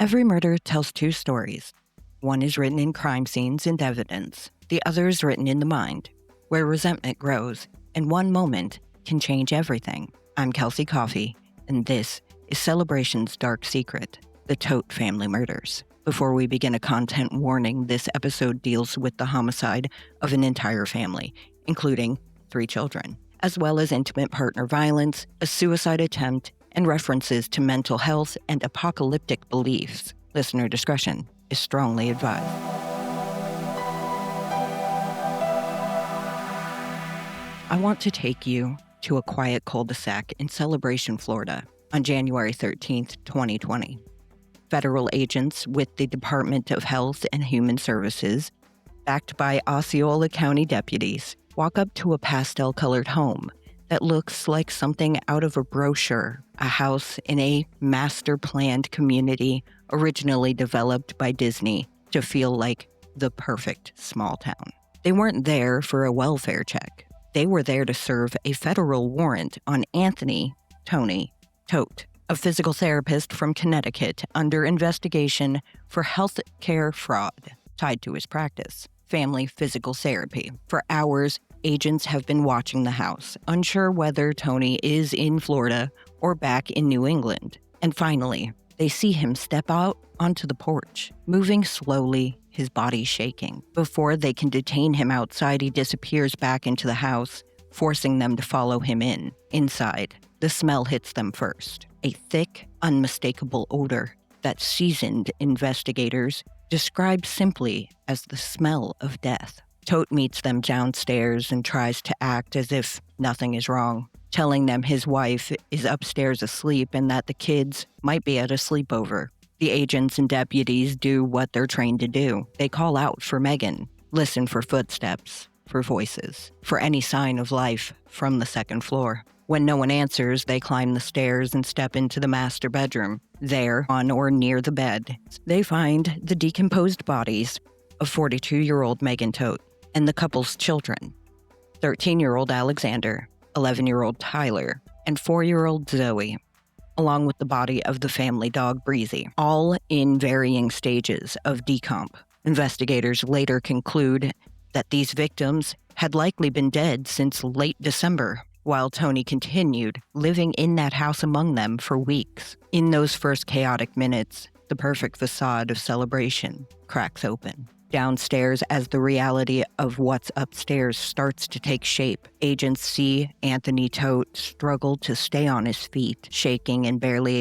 Every murder tells two stories. One is written in crime scenes and evidence. The other is written in the mind, where resentment grows, and one moment can change everything. I'm Kelsey Coffey, and this is Celebration's Dark Secret, the Todt family murders. Before we begin, a content warning: this episode deals with the homicide of an entire family, including 3 children, as well as intimate partner violence, a suicide attempt, and references to mental health and apocalyptic beliefs. Listener discretion is strongly advised. I want to take you to a quiet cul-de-sac in Celebration, Florida, on January 13th, 2020. Federal agents with the Department of Health and Human Services, backed by Osceola County deputies, walk up to a pastel-colored home that looks like something out of a brochure, a house in a master-planned community originally developed by Disney to feel like the perfect small town. They weren't there for a welfare check. They were there to serve a federal warrant on Anthony Todt, a physical therapist from Connecticut under investigation for health care fraud tied to his practice, family physical therapy. For hours, agents have been watching the house, unsure whether Tony is in Florida or back in New England. And finally, they see him step out onto the porch, moving slowly, his body shaking. Before they can detain him outside, he disappears back into the house, forcing them to follow him in. Inside, the smell hits them first. A thick, unmistakable odor that seasoned investigators describe simply as the smell of death. Todt meets them downstairs and tries to act as if nothing is wrong, telling them his wife is upstairs asleep and that the kids might be at a sleepover. The agents and deputies do what they're trained to do. They call out for Megan, listen for footsteps, for voices, for any sign of life from the second floor. When no one answers, they climb the stairs and step into the master bedroom. There, on or near the bed, they find the decomposed bodies of 42-year-old Megan Todt and the couple's children, 13-year-old Alexander, 11-year-old Tyler, and 4-year-old Zoe, along with the body of the family dog Breezy, all in varying stages of decomp. Investigators later conclude that these victims had likely been dead since late December, while Tony continued living in that house among them for weeks. In those first chaotic minutes, the perfect facade of celebration cracks open. Downstairs, as the reality of what's upstairs starts to take shape, agents see Anthony Todt struggle to stay on his feet, shaking and barely